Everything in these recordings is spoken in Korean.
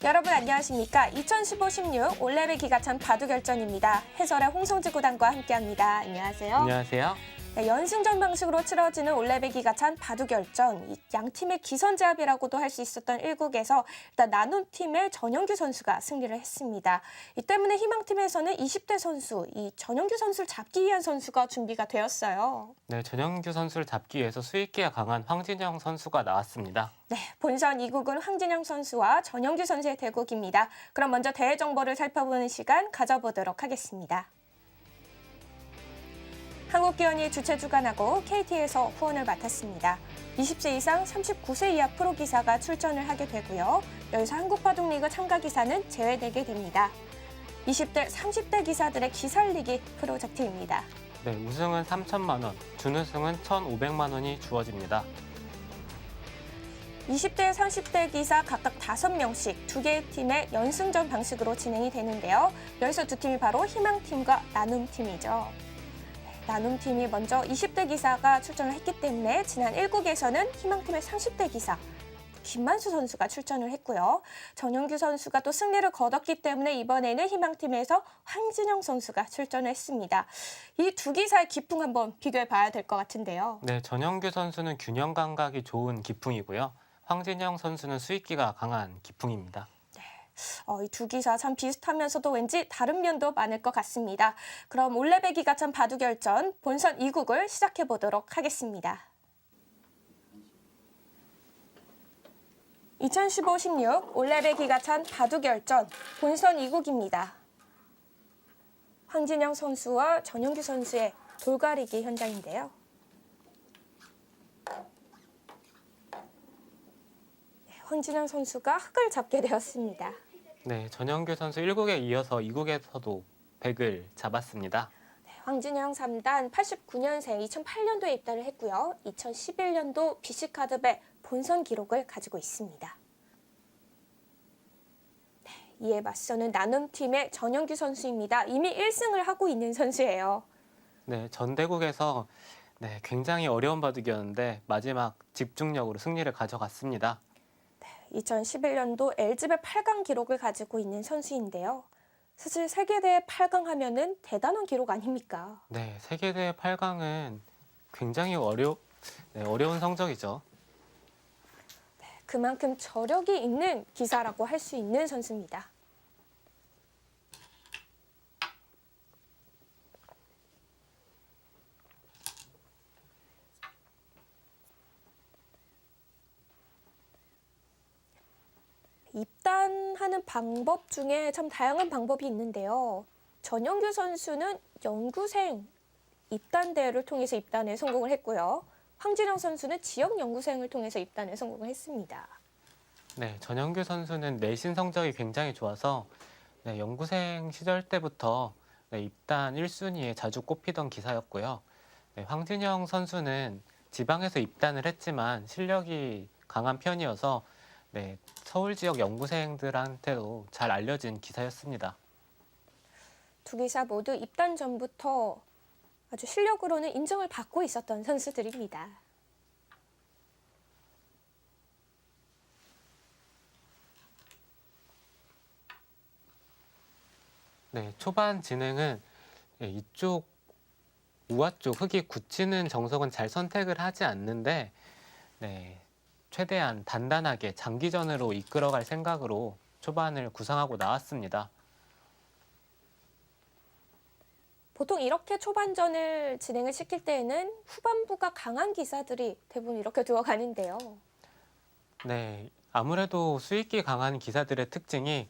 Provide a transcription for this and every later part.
여러분 안녕하십니까? 2015-16 올레벨 기가찬 바둑열전입니다. 해설의 홍성지 구단과 함께합니다. 안녕하세요. 안녕하세요. 네, 연승전 방식으로 치러지는 올레벨 기가찬 바둑열전. 양 팀의 기선제압이라고도 할 수 있었던 1국에서 일단 나눔팀의 전영규 선수가 승리를 했습니다. 이 때문에 희망팀에서는 20대 선수, 이 전영규 선수를 잡기 위한 선수가 준비가 되었어요. 네, 전영규 선수를 잡기 위해서 수익기가 강한 황진영 선수가 나왔습니다. 네, 본선 2국은 황진영 선수와 전영규 선수의 대국입니다. 그럼 먼저 대회 정보를 살펴보는 시간 가져보도록 하겠습니다. 한국기원이 주최 주관하고 KT에서 후원을 맡았습니다. 20세 이상 39세 이하 프로기사가 출전을 하게 되고요. 여기서 한국바둑리그 참가기사는 제외되게 됩니다. 20대, 30대 기사들의 기살리기 프로젝트입니다. 네, 우승은 3천만 원, 준우승은 1,500만 원이 주어집니다. 20대, 30대 기사 각각 5명씩 2개의 팀의 연승전 방식으로 진행이 되는데요. 여기서 두 팀이 바로 희망팀과 나눔팀이죠. 나눔팀이 먼저 20대 기사가 출전을 했기 때문에 지난 1국에서는 희망팀의 30대 기사 김만수 선수가 출전을 했고요. 전영규 선수가 또 승리를 거뒀기 때문에 이번에는 희망팀에서 황진영 선수가 출전을 했습니다. 이 두 기사의 기풍 한번 비교해 봐야 될 것 같은데요. 네, 전영규 선수는 균형 감각이 좋은 기풍이고요. 황진영 선수는 수익기가 강한 기풍입니다. 이 두 기사 참 비슷하면서도 왠지 다른 면도 많을 것 같습니다. 그럼 올레벨 기가찬 바둑열전 본선 2국을 시작해 보도록 하겠습니다. 2015-16 올레벨 기가찬 바둑열전 본선 2국입니다. 황진영 선수와 전영규 선수의 돌가리기 현장인데요. 황진영 선수가 흙을 잡게 되었습니다. 네, 전영규 선수 1국에 이어서 2국에서도 100을 잡았습니다. 황진영 3단 89년생 2008년도에 입단을 했고요. 2011년도 BC카드배 본선 기록을 가지고 있습니다. 네, 이에 맞서는 나눔팀의 전영규 선수입니다. 이미 1승을 하고 있는 선수예요. 네, 전대국에서 굉장히 어려운 바둑이었는데 마지막 집중력으로 승리를 가져갔습니다. 2011년도 LG배 8강 기록을 가지고 있는 선수인데요. 사실 세계대회 8강 하면은 대단한 기록 아닙니까? 네, 세계대회 8강은 굉장히 어려운 성적이죠. 그만큼 저력이 있는 기사라고 할 수 있는 선수입니다. 입단하는 방법 중에 참 다양한 방법이 있는데요. 전영규 선수는 연구생 입단 대회를 통해서 입단에 성공을 했고요. 황진영 선수는 지역 연구생을 통해서 입단에 성공을 했습니다. 네, 전영규 선수는 내신 성적이 굉장히 좋아서 연구생 시절 때부터 입단 1순위에 자주 꼽히던 기사였고요. 황진영 선수는 지방에서 입단을 했지만 실력이 강한 편이어서 서울 지역 연구생들한테도 잘 알려진 기사였습니다. 두 기사 모두 입단 전부터 아주 실력으로는 인정을 받고 있었던 선수들입니다. 네, 초반 진행은 이쪽 우아 쪽 흙이 굳히는 정석은 잘 선택을 하지 않는데 최대한 단단하게 장기전으로 이끌어갈 생각으로 초반을 구상하고 나왔습니다. 보통 이렇게 초반전을 진행을 시킬 때에는 후반부가 강한 기사들이 대부분 이렇게 들어가는데요. 네, 아무래도 수익기 강한 기사들의 특징이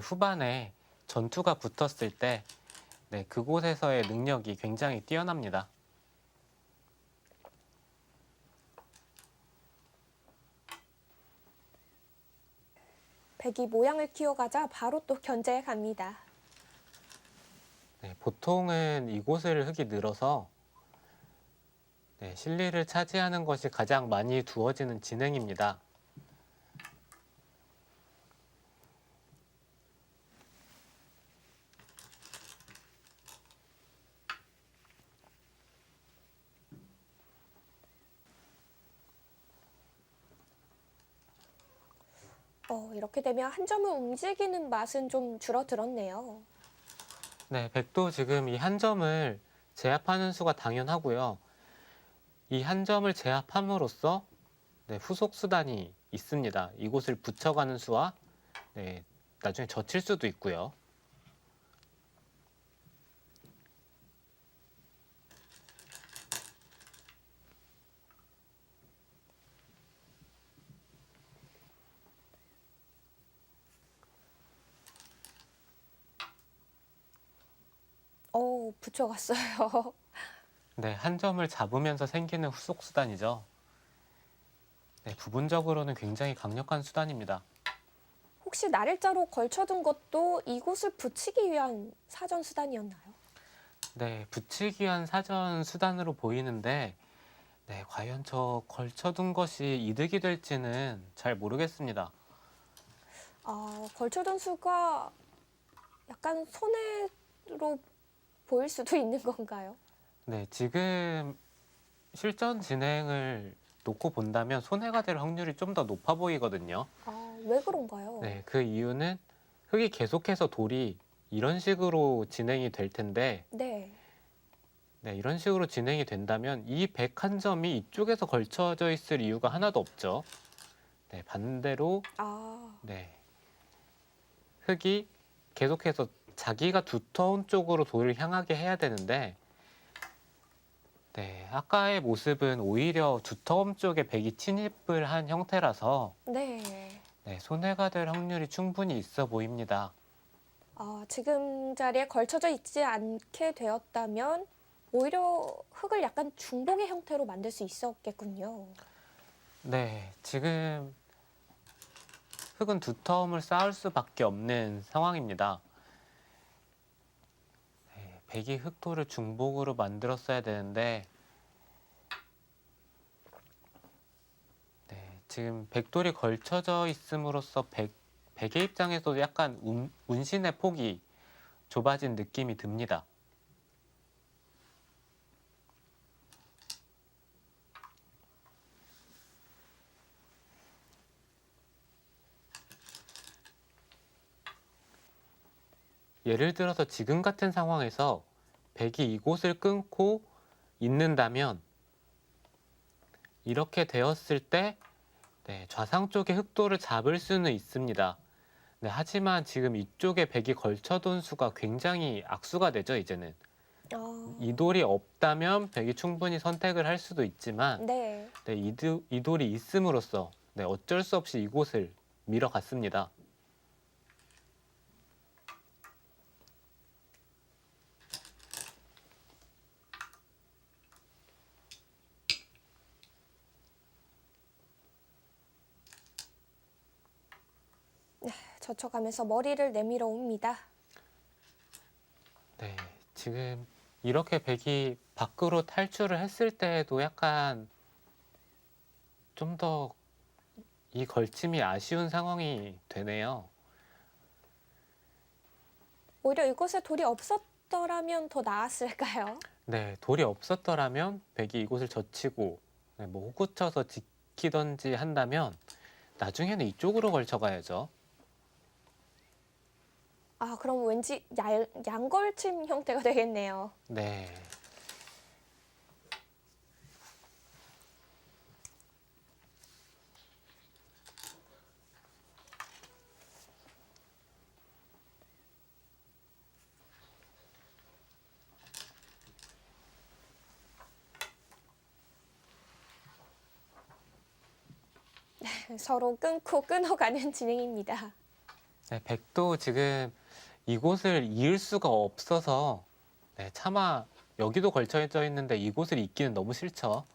후반에 전투가 붙었을 때 그곳에서의 능력이 굉장히 뛰어납니다. 백이 모양을 키워가자 바로 또 견제해 갑니다. 보통은 이곳을 흙이 늘어서 실리를 차지하는 것이 가장 많이 두어지는 진행입니다. 이렇게 되면 한 점을 움직이는 맛은 좀 줄어들었네요. 네, 백도 지금 이 한 점을 제압하는 수가 당연하고요. 이 한 점을 제압함으로써 네, 후속 수단이 있습니다. 이곳을 붙여가는 수와 네, 나중에 젖힐 수도 있고요. 붙여갔어요. 네, 한 점을 잡으면서 생기는 후속 수단이죠. 네, 부분적으로는 굉장히 강력한 수단입니다. 혹시 날일자로 걸쳐둔 것도 이곳을 붙이기 위한 사전 수단이었나요? 네, 붙이기 위한 사전 수단으로 보이는데 네, 과연 저 걸쳐둔 것이 이득이 될지는 잘 모르겠습니다. 걸쳐둔 수가 약간 손해로 보일 수도 있는 건가요? 네, 지금 실전 진행을 놓고 본다면 손해가 될 확률이 좀 더 높아 보이거든요. 왜 그런가요? 네, 그 이유는 흙이 계속해서 돌이 이런 식으로 진행이 될 텐데 네. 네, 이런 식으로 진행이 된다면 이 101점이 이쪽에서 걸쳐져 있을 이유가 하나도 없죠. 네, 반대로 네, 흙이 계속해서 자기가 두터운 쪽으로 돌을 향하게 해야 되는데 네, 아까의 모습은 오히려 두터움 쪽에 백이 침입을 한 형태라서 네. 네, 손해가 될 확률이 충분히 있어 보입니다. 지금 자리에 걸쳐져 있지 않게 되었다면 오히려 흙을 약간 중복의 형태로 만들 수 있었겠군요. 네, 지금 흙은 두터움을 쌓을 수밖에 없는 상황입니다. 네, 백이 흙돌을 중복으로 만들었어야 되는데 네, 지금 백돌이 걸쳐져 있음으로써 백의 입장에서도 약간 운신의 폭이 좁아진 느낌이 듭니다. 예를 들어서 지금 같은 상황에서 백이 이곳을 끊고 있는다면 이렇게 되었을 때 네, 좌상 쪽의 흑돌을 잡을 수는 있습니다. 네, 하지만 지금 이쪽에 백이 걸쳐둔 수가 굉장히 악수가 되죠, 이제는. 이 돌이 없다면 백이 충분히 선택을 할 수도 있지만 네. 네, 이 돌이 있음으로써 네, 어쩔 수 없이 이곳을 밀어갔습니다. 젖혀가면서 머리를 내밀어 옵니다. 네, 지금 이렇게 백이 밖으로 탈출을 했을 때에도 약간 좀 더 이 걸침이 아쉬운 상황이 되네요. 오히려 이곳에 돌이 없었더라면 더 나았을까요? 네, 돌이 없었더라면 백이 이곳을 젖히고 네, 뭐 호구쳐서 지키던지 한다면 나중에는 이쪽으로 걸쳐가야죠. 그럼 왠지 양걸침 형태가 되겠네요. 네. 서로 끊고 끊어가는 진행입니다. 네, 백도 지금 이곳을 이을 수가 없어서 네, 차마 여기도 걸쳐져 있는데 이곳을 잇기는 너무 싫죠.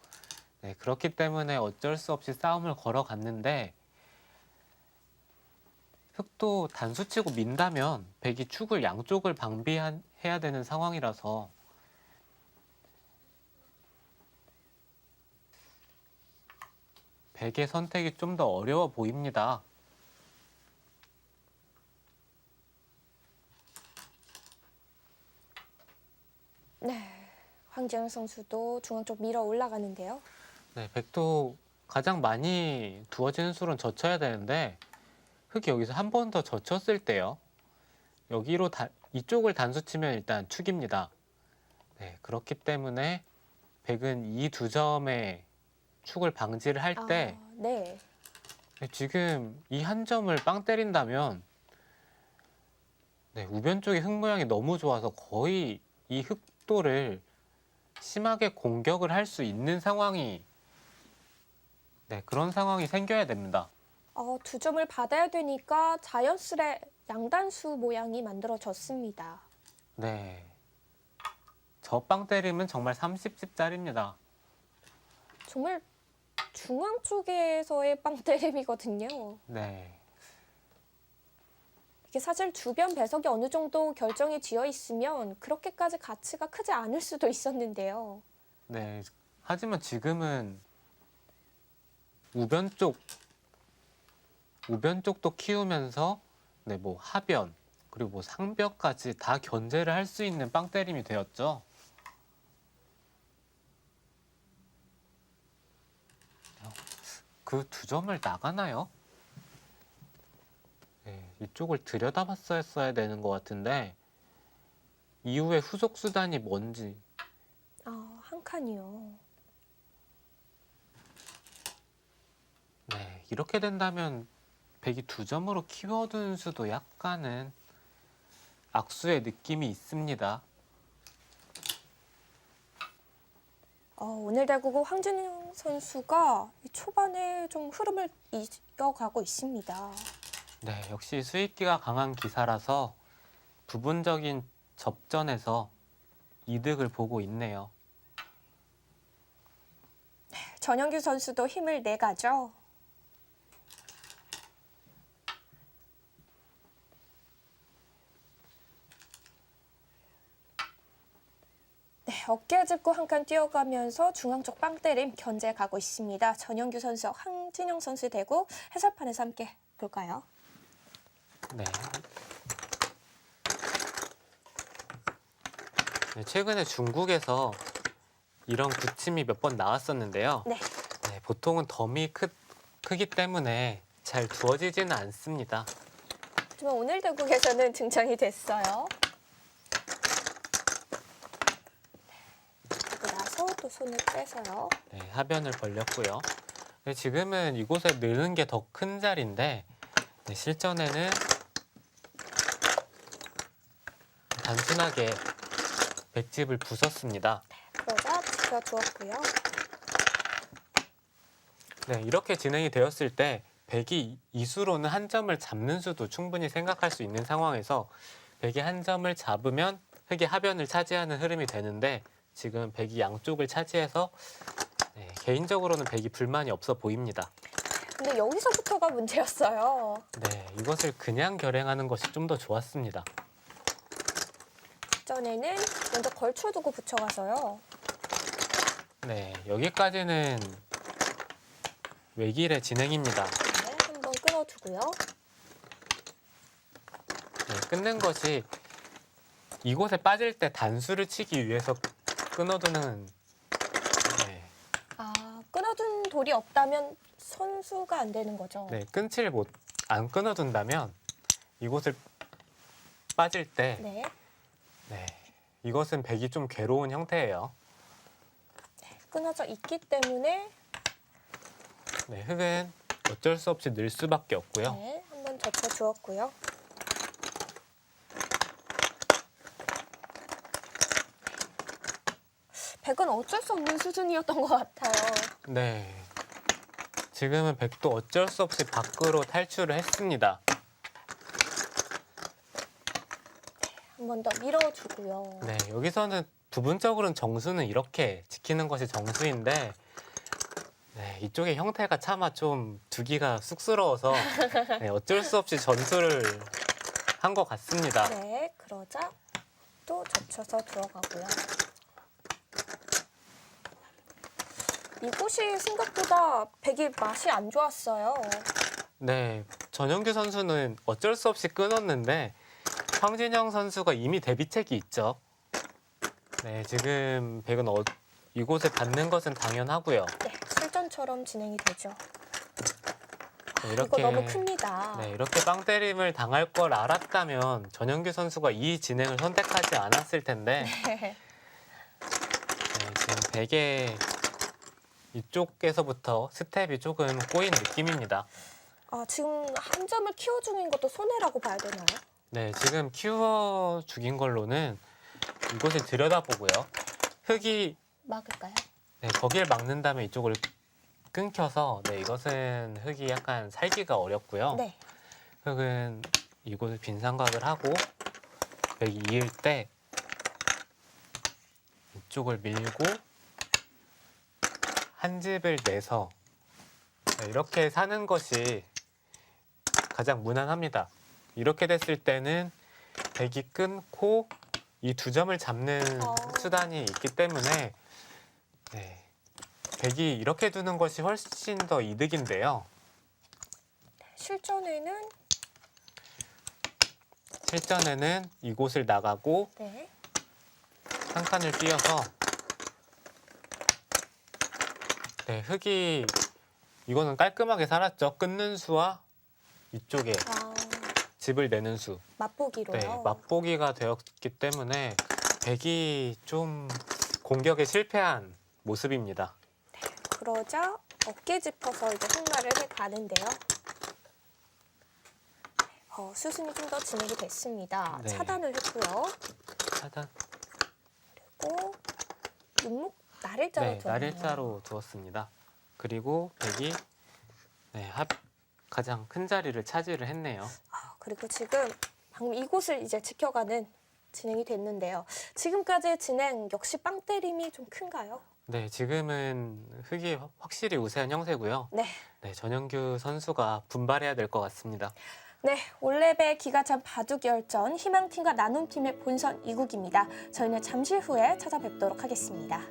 네, 그렇기 때문에 어쩔 수 없이 싸움을 걸어갔는데 흙도 단수치고 민다면 백이 축을 양쪽을 방비해야 되는 상황이라서 백의 선택이 좀 더 어려워 보입니다. 네. 황지영 선수도 중앙 쪽 밀어 올라가는데요. 네, 백도 가장 많이 두어지는 수는 젖혀야 되는데 흙이 여기서 한 번 더 젖혔을 때요. 여기로 이쪽을 단수 치면 일단 축입니다. 네, 그렇기 때문에 백은 이 두 점의 축을 방지를 할 때 네. 지금 이 한 점을 빵 때린다면 네, 우변 쪽의 흙 모양이 너무 좋아서 거의 이 흙돌을 심하게 공격을 할 수 있는 상황이 그런 상황이 생겨야 됩니다. 두 점을 받아야 되니까 자연스레 양단수 모양이 만들어졌습니다. 네. 저 빵 때리면 정말 30집짜리입니다. 정말 중앙 쪽에서의 빵 때림이거든요. 네. 이게 사실 주변 배석이 어느 정도 결정이 되어 있으면 그렇게까지 가치가 크지 않을 수도 있었는데요. 네. 하지만 지금은 우변 쪽도 키우면서 뭐 하변 그리고 뭐 상벽까지 다 견제를 할 수 있는 빵 때림이 되었죠. 그 두 점을 나가나요? 네, 이쪽을 들여다봤어야 되는 것 같은데 이후에 후속 수단이 뭔지. 한 칸이요. 네, 이렇게 된다면 백이 두 점으로 키워둔 수도 약간은 악수의 느낌이 있습니다. 오늘 대구고 황준영 선수가 초반에 좀 흐름을 이어가고 있습니다. 네, 역시 수익기가 강한 기사라서 부분적인 접전에서 이득을 보고 있네요. 전영규 선수도 힘을 내가죠. 네, 어깨 짚고 한 칸 뛰어가면서 중앙 쪽 빵 때림 견제 가고 있습니다. 전영규 선수, 황진영 선수 대구 해설판에서 함께 볼까요? 네. 네, 최근에 중국에서 이런 구침이 몇 번 나왔었는데요. 네. 네, 보통은 덤이 크기 때문에 잘 두어지지는 않습니다. 하지만 오늘 대국에서는 등장이 됐어요. 그리고 나서 또 손을 빼서요. 네, 하변을 벌렸고요. 네, 지금은 이곳에 넣는 게 더 큰 자리인데 네, 실전에는 단순하게 백집을 부쉈습니다. 그러자 지켜주었고요. 네, 이렇게 진행이 되었을 때 백이 이수로는 한 점을 잡는 수도 충분히 생각할 수 있는 상황에서 백이 한 점을 잡으면 흙이 하변을 차지하는 흐름이 되는데 지금 백이 양쪽을 차지해서 개인적으로는 백이 불만이 없어 보입니다. 근데 여기서부터가 문제였어요. 네, 이것을 그냥 결행하는 것이 좀 더 좋았습니다. 전에는 먼저 걸쳐두고 붙여가서요. 네, 여기까지는 외길의 진행입니다. 네, 한번 끊어두고요. 네, 끊는 것이 이곳에 빠질 때 단수를 치기 위해서 끊어두는. 네, 끊어둔 돌이 없다면 선수가 안 되는 거죠. 네, 안 끊어둔다면 이곳을 빠질 때 네. 이것은 백이 좀 괴로운 형태예요. 끊어져 있기 때문에 네, 흙은 어쩔 수 없이 늘 수밖에 없고요. 네, 한번 젖혀주었고요. 백은 어쩔 수 없는 수준이었던 것 같아요. 네, 지금은 백도 어쩔 수 없이 밖으로 탈출을 했습니다. 한 번 더 밀어주고요. 네, 여기서는 부분적으로는 정수는 이렇게 지키는 것이 정수인데 네, 이쪽의 형태가 차마 좀 두기가 쑥스러워서 네, 어쩔 수 없이 전수를 한 것 같습니다. 네, 그러자 또 젖혀서 들어가고요. 이곳이 생각보다 백이 맛이 안 좋았어요. 네, 전영규 선수는 어쩔 수 없이 끊었는데 황진영 선수가 이미 대비책이 있죠. 네, 지금 백은 이곳에 받는 것은 당연하고요. 네, 실전처럼 진행이 되죠. 이거 너무 큽니다. 네, 이렇게 빵때림을 당할 걸 알았다면 전영규 선수가 이 진행을 선택하지 않았을 텐데 네. 지금 베개 이쪽에서부터 스텝이 조금 꼬인 느낌입니다. 지금 한 점을 키워 중인 것도 손해라고 봐야 되나요? 네, 지금 키워 죽인 걸로는 이곳을 들여다보고요. 흙이 막을까요? 네, 거기를 막는 다음에 이쪽을 끊겨서 이것은 흙이 약간 살기가 어렵고요. 네. 흙은 이곳을 빈삼각을 하고 여기 이을 때 이쪽을 밀고 한 집을 내서 이렇게 사는 것이 가장 무난합니다. 이렇게 됐을 때는 백이 끊고 이 두 점을 잡는 수단이 있기 때문에 백이 이렇게 두는 것이 훨씬 더 이득인데요. 실전에는 이곳을 나가고 네. 한 칸을 띄어서 흙이 이거는 깔끔하게 살았죠. 끊는 수와 이쪽에 집을 내는 수. 맛보기로요. 맛보기가 되었기 때문에 백이 좀 공격에 실패한 모습입니다. 그러자 어깨 짚어서 이제 흑마를 해 가는데요. 수순이 좀 더 진행이 됐습니다. 네. 차단을 했고요. 차단. 그리고 눈목 날일자로 두었네요. 날일자로 두었습니다. 그리고 백이 가장 큰 자리를 차지를 했네요. 그리고 지금 방금 이곳을 이제 지켜가는 진행이 됐는데요. 지금까지의 진행 역시 빵 때림이 좀 큰가요? 네, 지금은 흙이 확실히 우세한 형세고요. 네. 전영규 선수가 분발해야 될 것 같습니다. 네, 올레배 기가찬 바둑열전 희망팀과 나눔팀의 본선 2국입니다. 저희는 잠시 후에 찾아뵙도록 하겠습니다.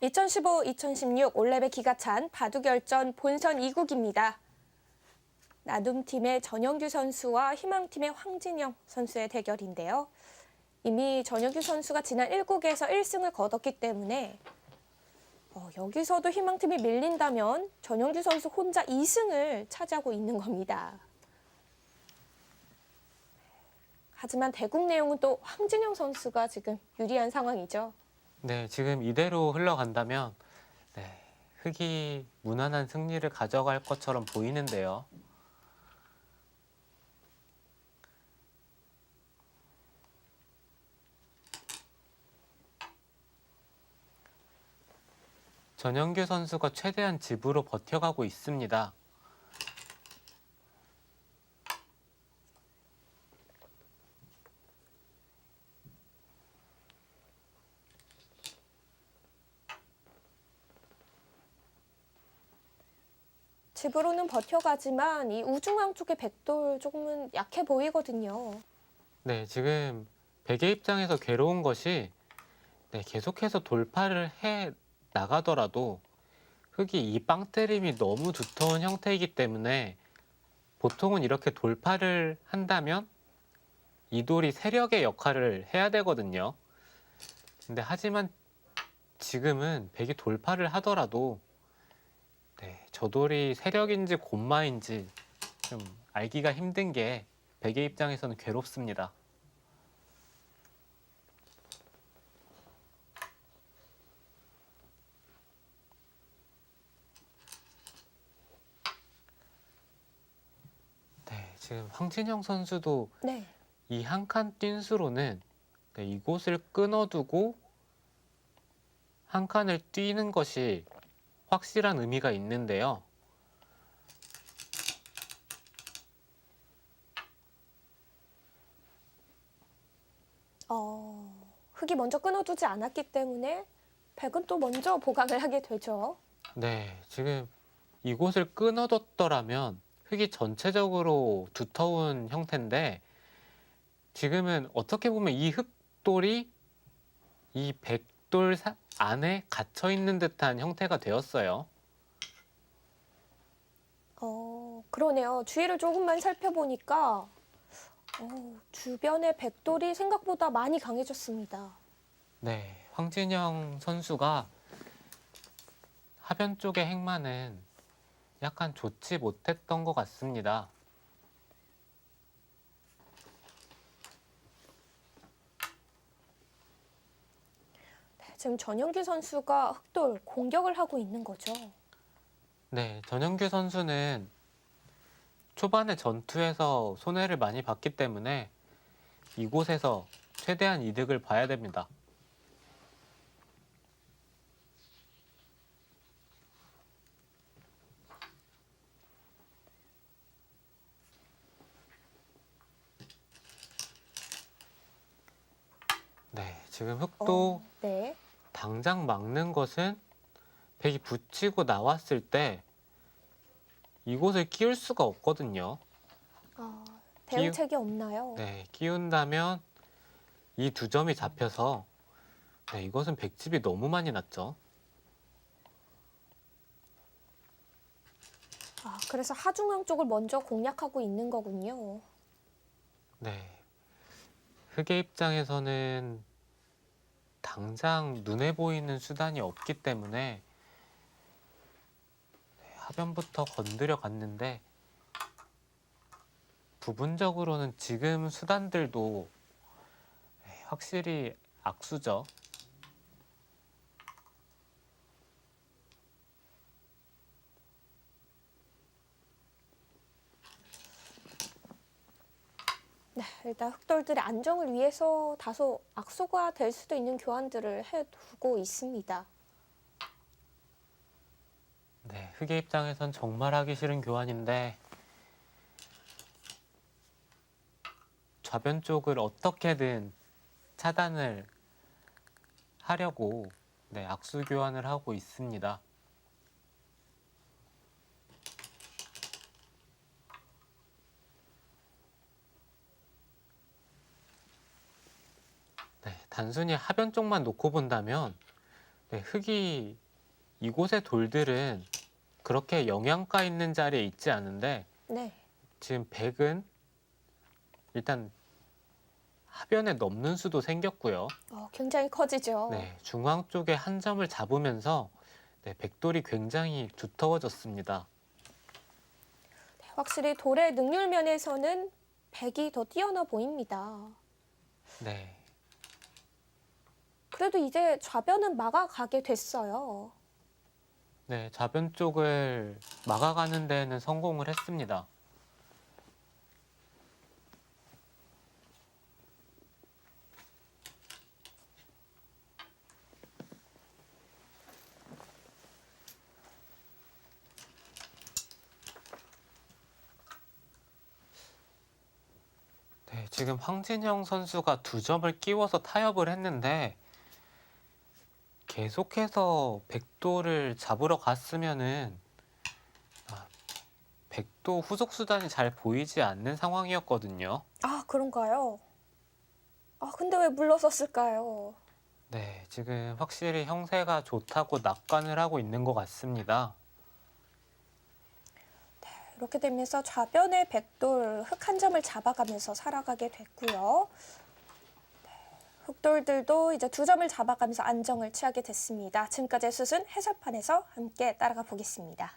(2015-2016) 올레배 기가찬 바둑열전 본선 2국입니다. 나눔팀의 전영규 선수와 희망팀의 황진영 선수의 대결인데요. 이미 전영규 선수가 지난 1국에서 1승을 거뒀기 때문에 여기서도 희망팀이 밀린다면 전영규 선수 혼자 2승을 차지하고 있는 겁니다. 하지만 대국 내용은 또 황진영 선수가 지금 유리한 상황이죠. 네, 지금 이대로 흘러간다면 흙이 무난한 승리를 가져갈 것처럼 보이는데요. 전영규 선수가 최대한 집으로 버텨가고 있습니다. 집으로는 버텨가지만 이 우중앙 쪽의 백돌 조금은 약해 보이거든요. 네, 지금 백의 입장에서 괴로운 것이 계속해서 돌파를 해 나가더라도 흙이 이 빵때림이 너무 두터운 형태이기 때문에 보통은 이렇게 돌파를 한다면 이 돌이 세력의 역할을 해야 되거든요. 근데 하지만 지금은 백이 돌파를 하더라도 저 돌이 세력인지 곤마인지 좀 알기가 힘든 게 백의 입장에서는 괴롭습니다. 지금 황진영 선수도 이 한 칸 뛴 수로는 이곳을 끊어두고 한 칸을 뛰는 것이 확실한 의미가 있는데요. 흙이 먼저 끊어두지 않았기 때문에 백은 또 먼저 보강을 하게 되죠. 네, 지금 이곳을 끊어뒀더라면 흙이 전체적으로 두터운 형태인데 지금은 어떻게 보면 이 흙돌이 이 백돌 안에 갇혀 있는 듯한 형태가 되었어요. 그러네요. 주위를 조금만 살펴보니까 주변의 백돌이 생각보다 많이 강해졌습니다. 네, 황진영 선수가 하변 쪽의 행마는 약간 좋지 못했던 것 같습니다. 지금 전영기 선수가 흑돌 공격을 하고 있는 거죠. 네, 전영규 선수는 초반에 전투에서 손해를 많이 봤기 때문에 이곳에서 최대한 이득을 봐야 됩니다. 네, 지금 흑도 네. 당장 막는 것은 백이 붙이고 나왔을 때 이곳을 끼울 수가 없거든요. 대응책이 없나요? 네, 끼운다면 이 두 점이 잡혀서 네, 이것은 백집이 너무 많이 났죠. 그래서 하중앙 쪽을 먼저 공략하고 있는 거군요. 네, 흑의 입장에서는 당장 눈에 보이는 수단이 없기 때문에 네, 하변부터 건드려 갔는데 부분적으로는 지금 수단들도 네, 확실히 악수죠. 네, 일단 흑돌들의 안정을 위해서 다소 악소가 될 수도 있는 교환들을 해두고 있습니다. 네, 흑의 입장에선 정말 하기 싫은 교환인데 좌변 쪽을 어떻게든 차단을 하려고 네, 악수 교환을 하고 있습니다. 네, 단순히 하변 쪽만 놓고 본다면 네, 흑이 이곳의 돌들은 그렇게 영양가 있는 자리에 있지 않은데 네. 지금 백은 일단 하변에 넘는 수도 생겼고요. 굉장히 커지죠. 네, 중앙 쪽에 한 점을 잡으면서 네, 백돌이 굉장히 두터워졌습니다. 네, 확실히 돌의 능률 면에서는 백이 더 뛰어나 보입니다. 네, 그래도 이제 좌변은 막아가게 됐어요. 네, 좌변 쪽을 막아가는 데에는 성공을 했습니다. 네, 지금 황진영 선수가 두 점을 끼워서 타협을 했는데 계속해서 백도를 잡으러 갔으면은 백도 후속 수단이 잘 보이지 않는 상황이었거든요. 그런가요? 근데 왜 물러섰을까요? 네, 지금 확실히 형세가 좋다고 낙관을 하고 있는 것 같습니다. 이렇게 되면서 좌변의 백돌 흑 한 점을 잡아가면서 살아가게 됐고요. 네, 흑돌들도 이제 두 점을 잡아가면서 안정을 취하게 됐습니다. 지금까지의 수순 해설판에서 함께 따라가 보겠습니다.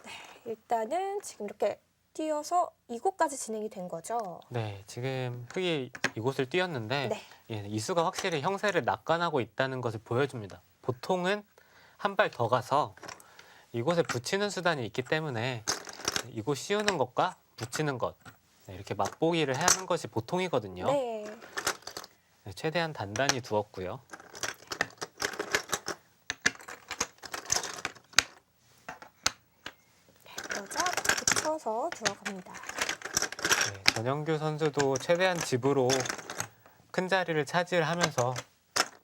네, 일단은 지금 이렇게 뛰어서 이곳까지 진행이 된 거죠. 네, 지금 흑이 이곳을 뛰었는데 네. 예, 이수가 확실히 형세를 낙관하고 있다는 것을 보여줍니다. 보통은 한 발 더 가서 이곳에 붙이는 수단이 있기 때문에 이곳 씌우는 것과 붙이는 것 네, 이렇게 맛보기를 하는 것이 보통이거든요. 네. 네, 최대한 단단히 두었고요. 여자 붙여서 들어갑니다. 네, 전영규 선수도 최대한 집으로 큰 자리를 차지하면서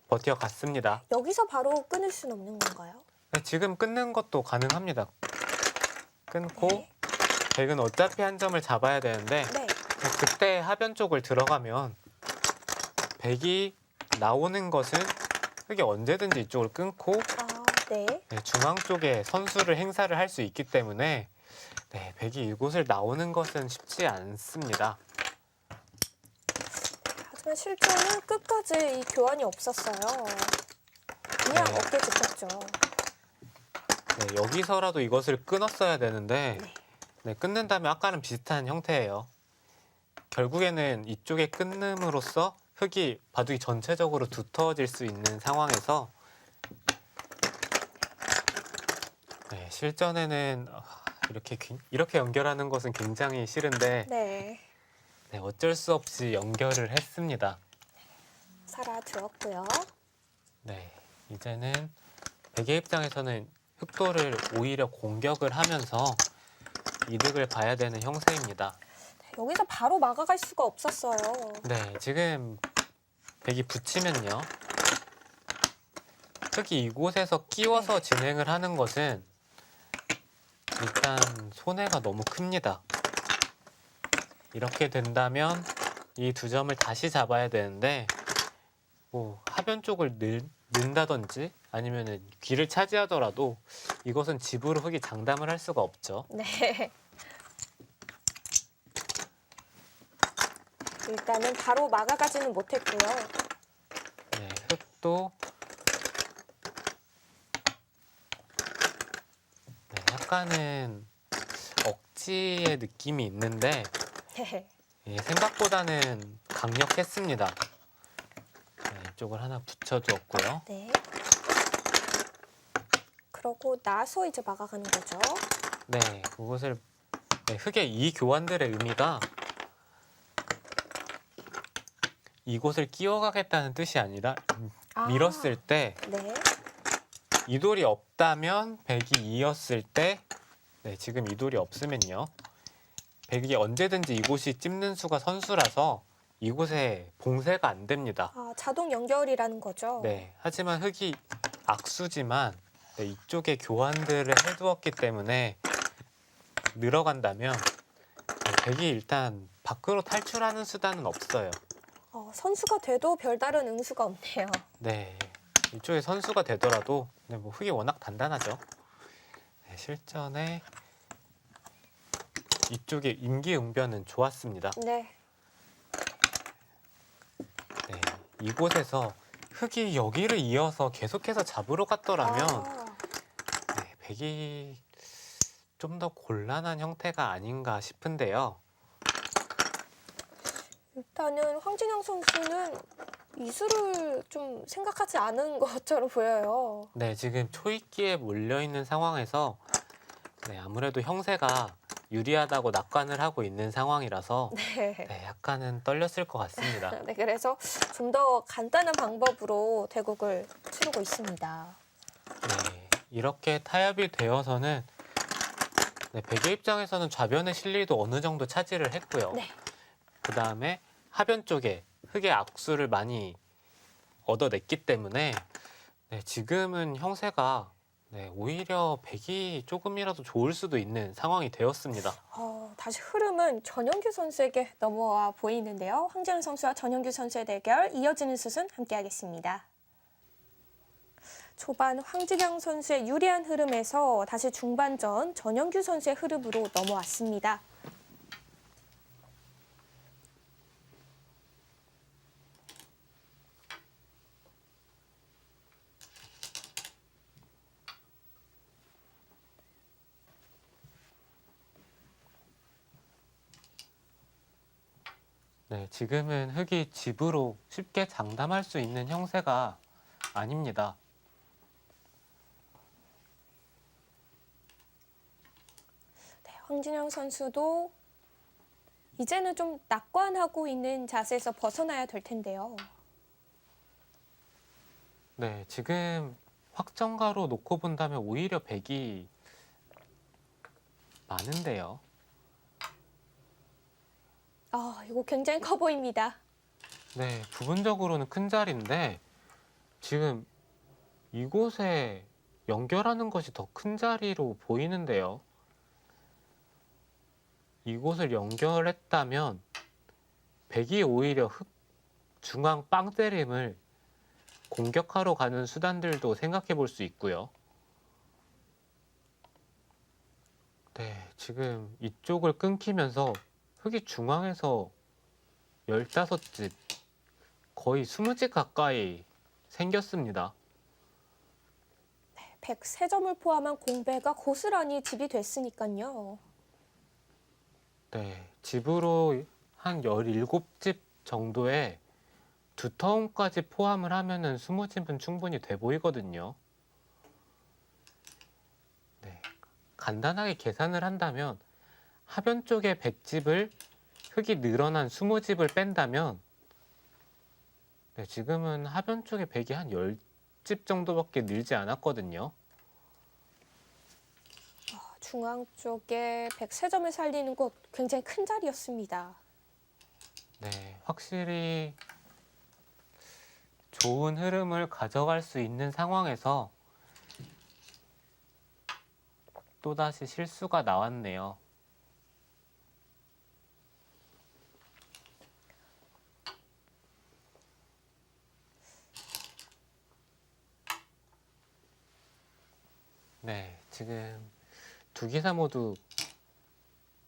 버텨갔습니다. 여기서 바로 끊을 수는 없는 건가요? 네, 지금 끊는 것도 가능합니다. 끊고 네. 백은 어차피 한 점을 잡아야 되는데 네. 그때 하변 쪽을 들어가면 백이 나오는 것은 흑이 언제든지 이쪽을 끊고 네. 네, 중앙 쪽에 선수를 행사를 할 수 있기 때문에 네, 백이 이곳을 나오는 것은 쉽지 않습니다. 하지만 실제는 끝까지 이 교환이 없었어요. 그냥 네. 어깨 짚었죠. 네, 여기서라도 이것을 끊었어야 되는데 네. 네, 끊는다면 아까는 비슷한 형태예요. 결국에는 이쪽에 끊음으로써 흙이 바둑이 전체적으로 두터워질 수 있는 상황에서 네, 실전에는 이렇게 연결하는 것은 굉장히 싫은데 네. 네, 어쩔 수 없이 연결을 했습니다. 살아주었고요. 네, 이제는 백의 입장에서는 흑도를 오히려 공격을 하면서 이득을 봐야 되는 형세입니다. 여기서 바로 막아갈 수가 없었어요. 네, 지금 백이 붙이면요. 흑이 이곳에서 끼워서 진행을 하는 것은 일단 손해가 너무 큽니다. 이렇게 된다면 이 두 점을 다시 잡아야 되는데 뭐 하변 쪽을 는다든지 아니면 귀를 차지하더라도 이것은 집으로 흑이 장담을 할 수가 없죠. 네. 일단은 바로 막아가지는 못했고요. 네, 흑도 네, 약간은 억지의 느낌이 있는데 예, 생각보다는 강력했습니다. 네, 이쪽을 하나 붙여주었고요. 네. 그러고 나서 이제 막아가는 거죠. 네, 그것을 네, 흑의 이 교환들의 의미가 이곳을 끼워가겠다는 뜻이 아니라 밀었을 때 네. 이 돌이 없다면 백이 이었을 때 네, 지금 이 돌이 없으면요. 백이 언제든지 이곳이 찝는 수가 선수라서 이곳에 봉쇄가 안 됩니다. 아, 자동 연결이라는 거죠. 네, 하지만 흑이 악수지만 네, 이쪽에 교환들을 해두었기 때문에 늘어간다면 백이 일단 밖으로 탈출하는 수단은 없어요. 선수가 돼도 별다른 응수가 없네요. 네, 이쪽에 선수가 되더라도 네, 뭐 흑이 워낙 단단하죠. 네, 실전에 이쪽의 임기응변은 좋았습니다. 네. 네, 이곳에서 흑이 여기를 이어서 계속해서 잡으러 갔더라면 네, 백이 좀 더 곤란한 형태가 아닌가 싶은데요. 일단은 황진영 선수는 이수를 좀 생각하지 않은 것처럼 보여요. 네, 지금 초입기에 몰려있는 상황에서 네, 아무래도 형세가 유리하다고 낙관을 하고 있는 상황이라서 네. 네, 약간은 떨렸을 것 같습니다. 네, 그래서 좀 더 간단한 방법으로 대국을 치르고 있습니다. 네, 이렇게 타협이 되어서는 네, 백의 입장에서는 좌변의 실리도 어느 정도 차지를 했고요. 네. 그 다음에 하변 쪽에 흑의 악수를 많이 얻어냈기 때문에 네, 지금은 형세가 네, 오히려 백이 조금이라도 좋을 수도 있는 상황이 되었습니다. 다시 흐름은 전영규 선수에게 넘어와 보이는데요. 황진영 선수와 전영규 선수의 대결 이어지는 슛은 함께하겠습니다. 초반 황진영 선수의 유리한 흐름에서 다시 중반전 전영규 선수의 흐름으로 넘어왔습니다. 네, 지금은 흑이 집으로 쉽게 장담할 수 있는 형세가 아닙니다. 네, 황진영 선수도 이제는 좀 낙관하고 있는 자세에서 벗어나야 될 텐데요. 네, 지금 확정가로 놓고 본다면 오히려 백이 많은데요. 이거 굉장히 커 보입니다. 네, 부분적으로는 큰 자리인데 지금 이곳에 연결하는 것이 더 큰 자리로 보이는데요. 이곳을 연결했다면 백이 오히려 흑 중앙 빵 때림을 공격하러 가는 수단들도 생각해 볼 수 있고요. 네, 지금 이쪽을 끊기면서 흙이 중앙에서 15집, 거의 20집 가까이 생겼습니다. 103점을 포함한 공배가 고스란히 집이 됐으니까요. 네, 집으로 한 17집 정도의 두터움까지 포함을 하면은 20집은 충분히 돼 보이거든요. 네, 간단하게 계산을 한다면 하변 쪽에 100집을 흙이 늘어난 20집을 뺀다면 네, 지금은 하변 쪽에 100이 한 10집 정도밖에 늘지 않았거든요. 중앙 쪽에 103점을 살리는 곳 굉장히 큰 자리였습니다. 네, 확실히 좋은 흐름을 가져갈 수 있는 상황에서 또다시 실수가 나왔네요. 네, 지금 두 기사 모두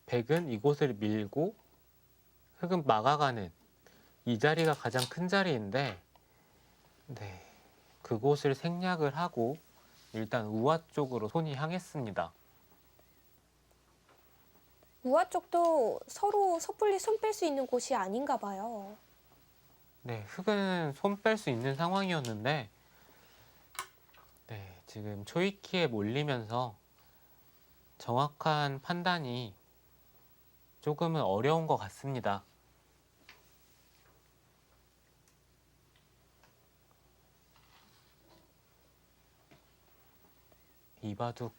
백은 이곳을 밀고 흙은 막아가는 이 자리가 가장 큰 자리인데 네, 그곳을 생략을 하고 일단 우화 쪽으로 손이 향했습니다. 우아 쪽도 서로 섣불리 손 뺄 수 있는 곳이 아닌가 봐요. 네, 흙은 손 뺄 수 있는 상황이었는데 네, 지금 초이키에 몰리면서 정확한 판단이 조금은 어려운 것 같습니다. 이 바둑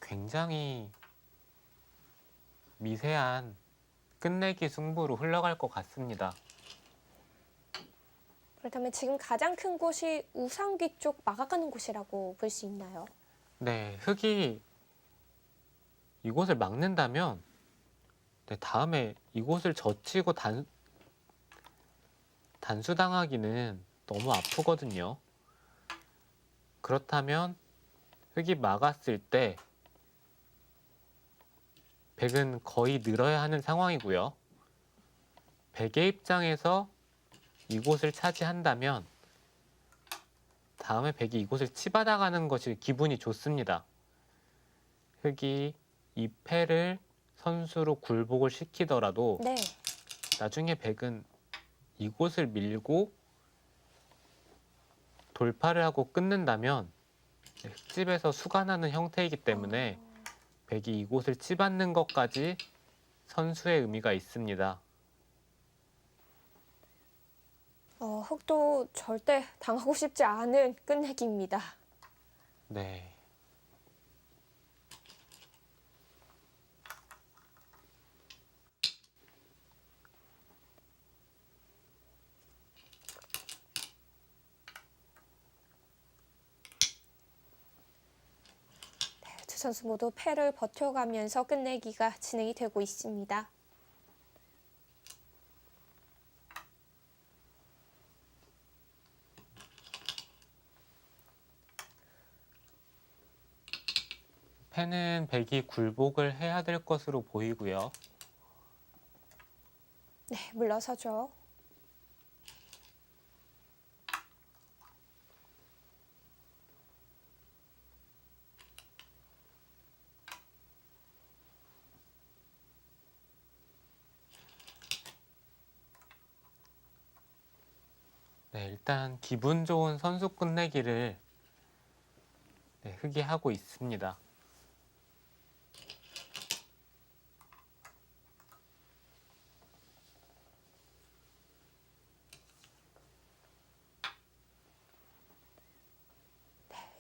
굉장히 미세한 끝내기 승부로 흘러갈 것 같습니다. 그렇다면 지금 가장 큰 곳이 우상귀 쪽 막아가는 곳이라고 볼 수 있나요? 네, 흙이 이곳을 막는다면 네, 다음에 이곳을 젖히고 단수당하기는 너무 아프거든요. 그렇다면 흙이 막았을 때 백은 거의 늘어야 하는 상황이고요. 백의 입장에서 이곳을 차지한다면 다음에 백이 이곳을 치받아가는 것이 기분이 좋습니다. 흙이 이 패를 선수로 굴복을 시키더라도 네. 나중에 백은 이곳을 밀고 돌파를 하고 끊는다면 흙집에서 수가 나는 형태이기 때문에 백이 이곳을 치받는 것까지 선수의 의미가 있습니다. 흙도 절대 당하고 싶지 않은 끝내기입니다. 네. 두 선수 모두 패를 버텨가면서 끝내기가 진행이 되고 있습니다. 패는 백이 굴복을 해야 될 것으로 보이고요. 네, 물러서죠. 네, 일단 기분 좋은 선수 끝내기를 네, 흙이 하고 있습니다.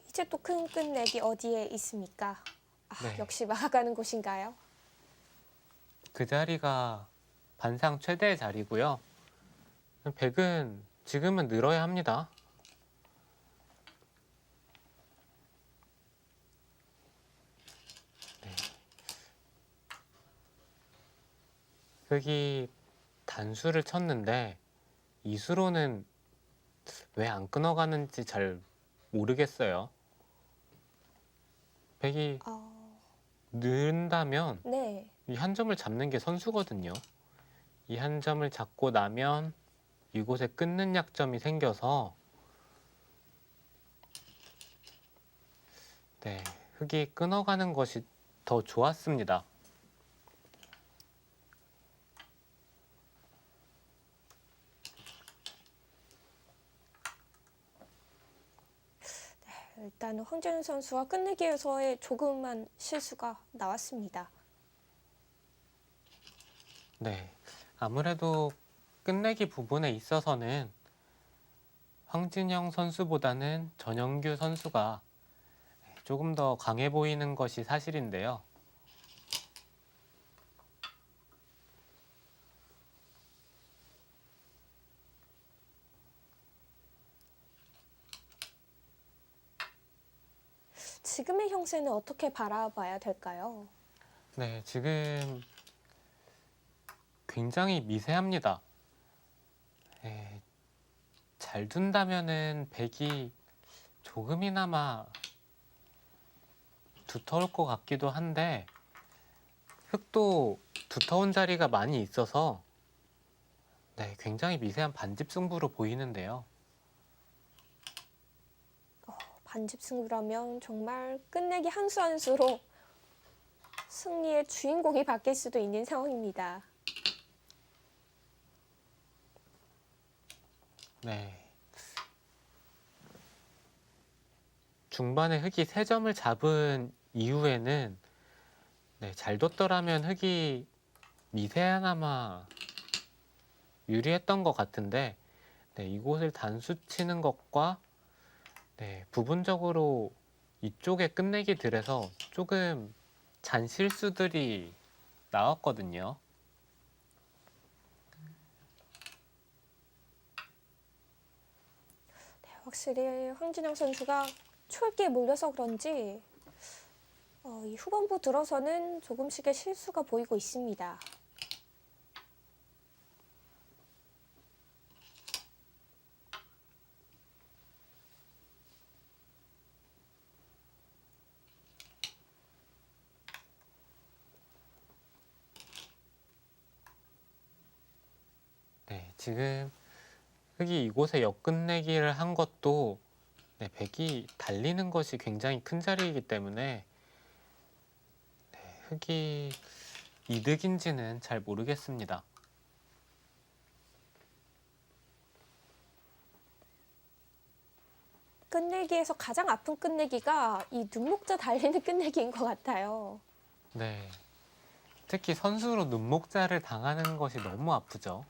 이제 또 큰 끝내기 어디에 있습니까? 네. 역시 막아가는 곳인가요? 그 자리가 반상 최대의 자리고요. 백은 지금은 늘어야 합니다. 네. 흙이 단수를 쳤는데 이수로는 왜 안 끊어가는지 잘 모르겠어요. 백이 넣는다면 네. 이 한 점을 잡는 게 선수거든요. 이 한 점을 잡고 나면 이곳에 끊는 약점이 생겨서 네, 흙이 끊어가는 것이 더 좋았습니다. 일단은 황진우 선수와 끝내기에서의 조금만 실수가 나왔습니다. 네, 아무래도 끝내기 부분에 있어서는 황진영 선수보다는 전영규 선수가 조금 더 강해 보이는 것이 사실인데요. 지금의 형세는 어떻게 바라봐야 될까요? 네, 지금 굉장히 미세합니다. 네, 잘 둔다면은 백이 조금이나마 두터울 것 같기도 한데 흙도 두터운 자리가 많이 있어서 네, 굉장히 미세한 반집 승부로 보이는데요. 반집 승부라면 정말 끝내기 한 수 한 수로 승리의 주인공이 바뀔 수도 있는 상황입니다. 네. 중반에 흙이 3점을 잡은 이후에는 네, 잘 뒀더라면 흙이 미세하나마 유리했던 것 같은데 네, 이곳을 단수 치는 것과 네, 부분적으로 이쪽에 끝내기 들에서 조금 잔실수들이 나왔거든요. 확실히 황진영 선수가 초읽기에 몰려서 그런지 이 후반부 들어서는 조금씩의 실수가 보이고 있습니다. 네, 지금 흙이 이곳에 역끝내기를 한 것도 네, 백이 달리는 것이 굉장히 큰 자리이기 때문에 네, 흙이 이득인지는 잘 모르겠습니다. 끝내기에서 가장 아픈 끝내기가 이 눈목자 달리는 끝내기인 것 같아요. 네, 특히 선수로 눈목자를 당하는 것이 너무 아프죠.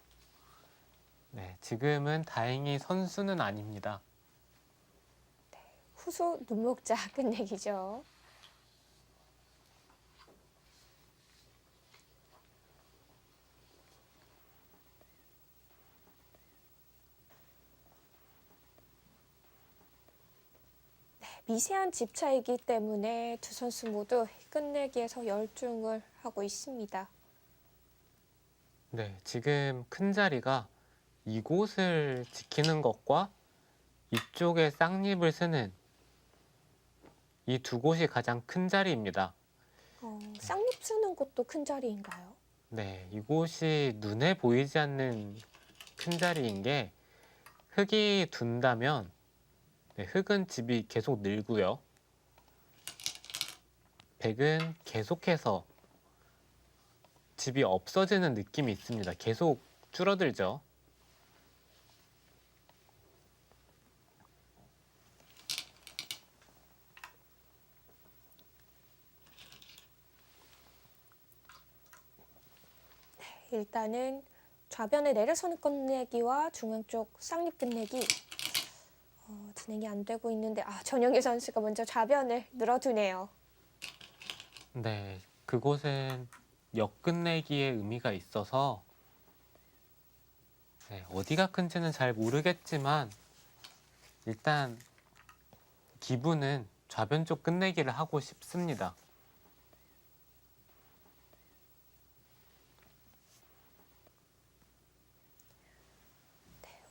네, 지금은 다행히 선수는 아닙니다. 후수 눈목자 끝내기죠. 미세한 집 차이기 때문에 두 선수 모두 끝내기에서 열중을 하고 있습니다. 네, 지금 큰 자리가 이곳을 지키는 것과 이쪽에 쌍립을 쓰는 이 두 곳이 가장 큰 자리입니다. 쌍립 쓰는 곳도 큰 자리인가요? 네, 이곳이 눈에 보이지 않는 큰 자리인 게 흙이 둔다면 네, 흙은 집이 계속 늘고요. 백은 계속해서 집이 없어지는 느낌이 있습니다. 계속 줄어들죠. 일단은 좌변에 내려서는 끝내기와 중앙 쪽 쌍립 끝내기 진행이 안 되고 있는데 전영희 선수가 먼저 좌변을 늘어두네요. 네, 그곳은 역끝내기의 의미가 있어서 네, 어디가 큰지는 잘 모르겠지만 일단 기분은 좌변 쪽 끝내기를 하고 싶습니다.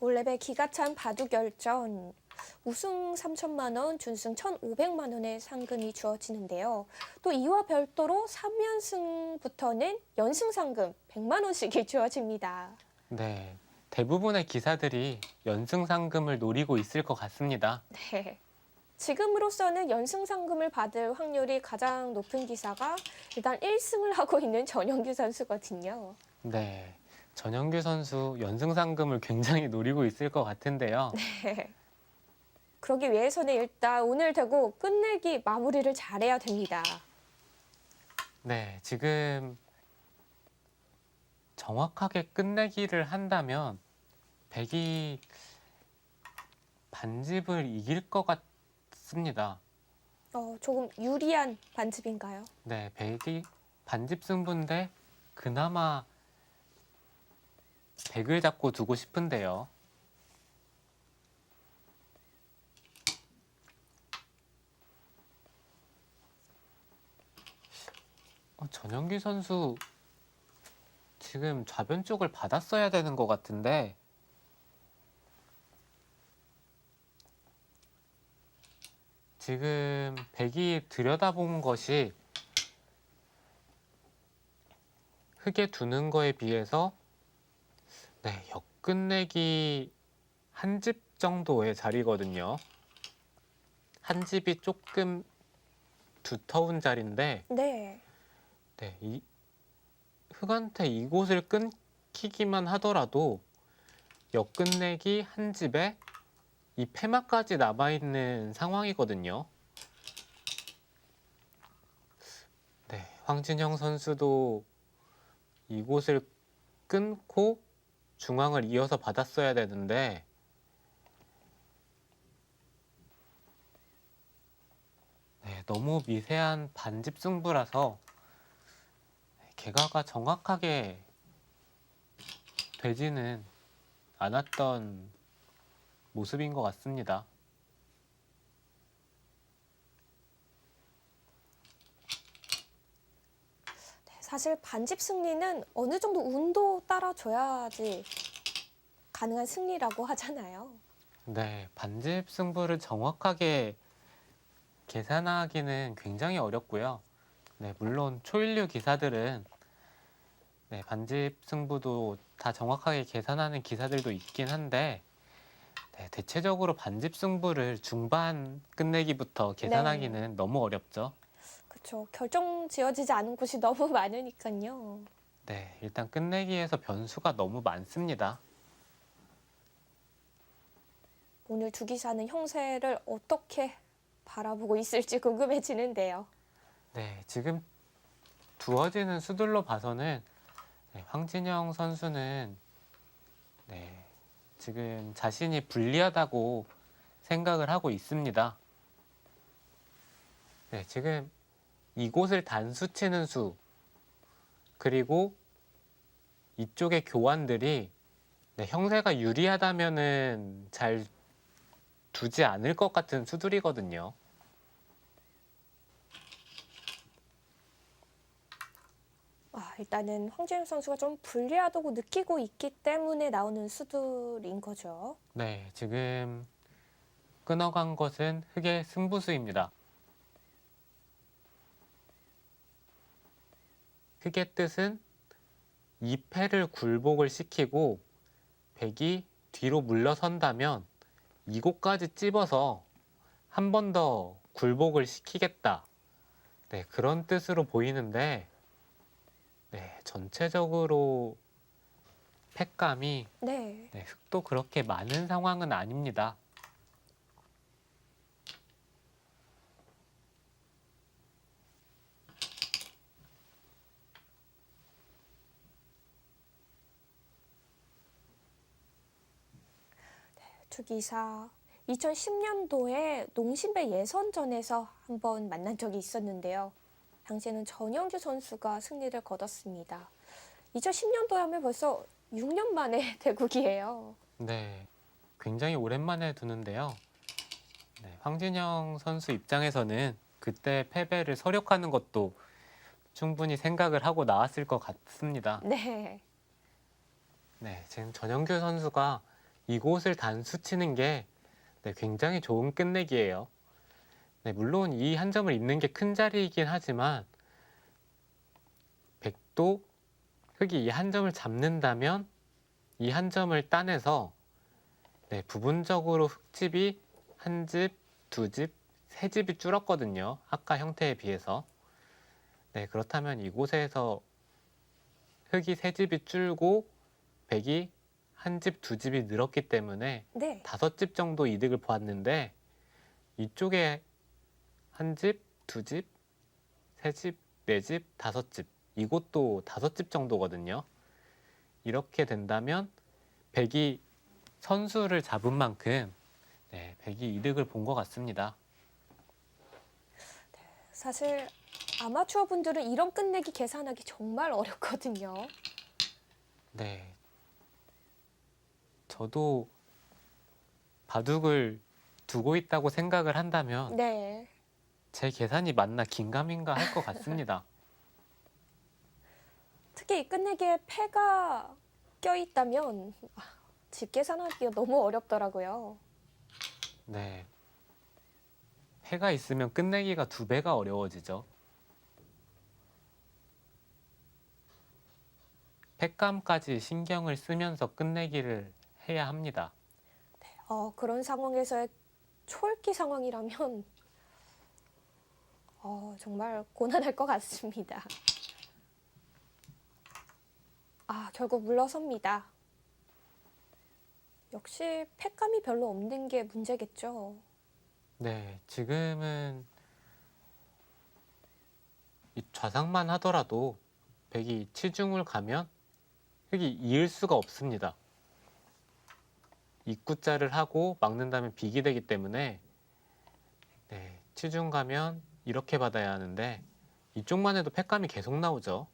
올레배 기가 찬 바둑열전. 우승 3천만 원, 준승 1,500만 원의 상금이 주어지는데요. 또 이와 별도로 3연승부터는 연승 상금 100만 원씩이 주어집니다. 네, 대부분의 기사들이 연승 상금을 노리고 있을 것 같습니다. 네. 지금으로서는 연승 상금을 받을 확률이 가장 높은 기사가 일단 1승을 하고 있는 전영규 선수거든요. 네, 전영규 선수 연승 상금을 굉장히 노리고 있을 것 같은데요. 네. 그러기 위해서는 일단 오늘 되고 끝내기 마무리를 잘해야 됩니다. 네, 지금 정확하게 끝내기를 한다면 백이 반집을 이길 것 같습니다. 조금 유리한 반집인가요? 네, 백이 반집 승부인데 그나마 백을 잡고 두고 싶은데요. 전영기 선수 지금 좌변 쪽을 받았어야 되는 것 같은데 지금 백이 들여다본 것이 흙에 두는 거에 비해서 네, 역끝내기 한 집 정도의 자리거든요. 한 집이 조금 두터운 자리인데 네. 네, 흙한테 이곳을 끊기기만 하더라도 역끝내기 한 집에 이 패마까지 남아있는 상황이거든요. 네, 황진영 선수도 이곳을 끊고 중앙을 이어서 받았어야 되는데 네, 너무 미세한 반집 승부라서 개가가 정확하게 되지는 않았던 모습인 것 같습니다. 사실 반집 승리는 어느 정도 운도 따라줘야지 가능한 승리라고 하잖아요. 네, 반집 승부를 정확하게 계산하기는 굉장히 어렵고요. 네, 물론 초일류 기사들은 네, 반집 승부도 다 정확하게 계산하는 기사들도 있긴 한데 네, 대체적으로 반집 승부를 중반 끝내기부터 계산하기는 너무 어렵죠. 그렇죠. 결정 지어지지 않은 곳이 너무 많으니까요. 네, 일단 끝내기에서 변수가 너무 많습니다. 오늘 두 기사는 형세를 어떻게 바라보고 있을지 궁금해지는데요. 네, 지금 두어지는 수들로 봐서는 네, 황진영 선수는 네, 지금 자신이 불리하다고 생각을 하고 있습니다. 네, 지금 이곳을 단수 치는 수 그리고 이쪽의 교환들이 네, 형세가 유리하다면은 잘 두지 않을 것 같은 수들이거든요. 일단은 황진영 선수가 좀 불리하다고 느끼고 있기 때문에 나오는 수들인 거죠. 네, 지금 끊어간 것은 흙의 승부수입니다. 흙의 뜻은 2패를 굴복을 시키고 백이 뒤로 물러선다면 이곳까지 찝어서 한 번 더 굴복을 시키겠다. 네, 그런 뜻으로 보이는데 네, 전체적으로 팩감이 네. 네, 흙도 그렇게 많은 상황은 아닙니다. 두 기사 2010년도에 농심배 예선전에서 한번 만난 적이 있었는데요. 당시에는 전영규 선수가 승리를 거뒀습니다. 2010년도에 하면 벌써 6년 만에 대국이에요. 네, 굉장히 오랜만에 두는데요. 네, 황진영 선수 입장에서는 그때 패배를 서력하는 것도 충분히 생각을 하고 나왔을 것 같습니다. 네. 네, 지금 전영규 선수가 이곳을 단수 치는 게 굉장히 좋은 끝내기예요. 물론 이 한 점을 잇는 게 큰 자리이긴 하지만 백도 흑이 이 한 점을 잡는다면 이 한 점을 따내서 부분적으로 흑집이 한 집, 두 집, 세 집이 줄었거든요. 아까 형태에 비해서. 그렇다면 이곳에서 흑이 세 집이 줄고 백이 한 집, 두 집이 늘었기 때문에 네. 5집 정도 이득을 보았는데 이쪽에 한 집, 두 집, 세 집, 네 집, 5집 이곳도 5집 정도거든요. 이렇게 된다면 백이 선수를 잡은 만큼 백이 이득을 본 것 같습니다. 사실 아마추어 분들은 이런 끝내기 계산하기 정말 어렵거든요. 네. 저도 바둑을 두고 있다고 생각을 한다면 네. 제 계산이 맞나 긴가민가 할 것 같습니다. 특히 이 끝내기에 패가 껴있다면 집 계산하기가 너무 어렵더라고요. 네. 패가 있으면 끝내기가 2배가 어려워지죠. 패감까지 신경을 쓰면서 끝내기를 해야 합니다. 그런 상황에서의 초읽기 상황이라면 정말 고난할 것 같습니다. 결국 물러섭니다. 역시 패감이 별로 없는 게 문제겠죠. 네, 지금은 이 좌상만 하더라도 백이 치중을 가면 흑이 이을 수가 없습니다. 입구자를 하고 막는다면 빅이 되기 때문에 치중 가면 이렇게 받아야 하는데 이쪽만 해도 패감이 계속 나오죠.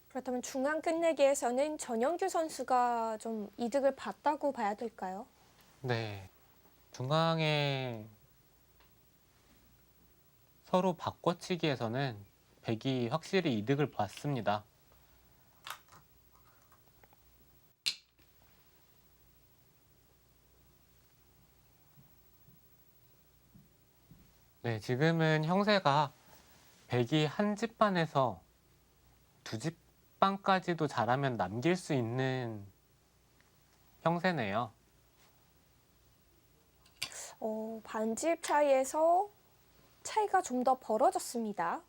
그렇다면 중앙 끝내기에서는 전영규 선수가 좀 이득을 봤다고 봐야 될까요? 네, 중앙에 서로 바꿔치기에서는 백이 확실히 이득을 봤습니다. 네, 지금은 형세가 백이 한 집반에서 두 집반까지도 잘하면 남길 수 있는 형세네요. 반집 차이에서 차이가 좀 더 벌어졌습니다.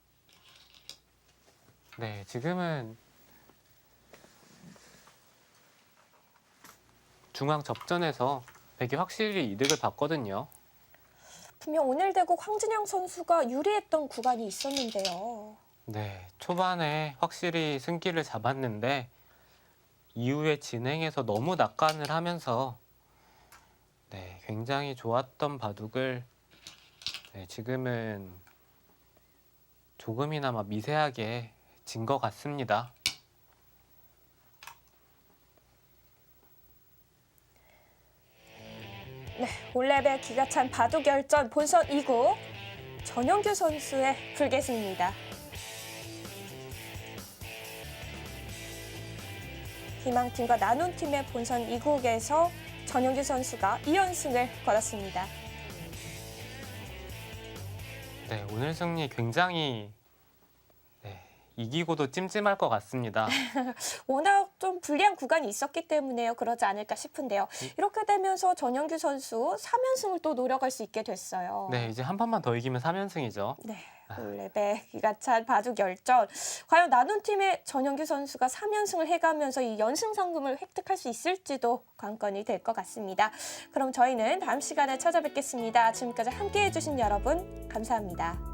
네, 지금은 중앙 접전에서 백이 확실히 이득을 봤거든요. 분명 오늘 대국 황진영 선수가 유리했던 구간이 있었는데요. 네, 초반에 확실히 승기를 잡았는데 이후에 진행에서 너무 낙관을 하면서 굉장히 좋았던 바둑을 지금은 조금이나마 미세하게 진 것 같습니다. 올레벨 기가 찬 바둑 열전 본선 2국 전영규 선수의 불계승입니다. 희망팀과 나눔팀의 본선 2국에서 전영규 선수가 2연승을 거뒀습니다. 네, 오늘 승리 굉장히 이기고도 찜찜할 것 같습니다. 워낙 좀 불리한 구간이 있었기 때문에요. 그러지 않을까 싶은데요. 이렇게 되면서 전영규 선수 3연승을 또 노려갈 수 있게 됐어요. 네, 이제 한 판만 더 이기면 3연승이죠. 네, 올레벨 기가 찬 바둑 열전. 과연 나눔팀의 전영규 선수가 3연승을 해가면서 이 연승 상금을 획득할 수 있을지도 관건이 될 것 같습니다. 그럼 저희는 다음 시간에 찾아뵙겠습니다. 지금까지 함께해 주신 여러분 감사합니다.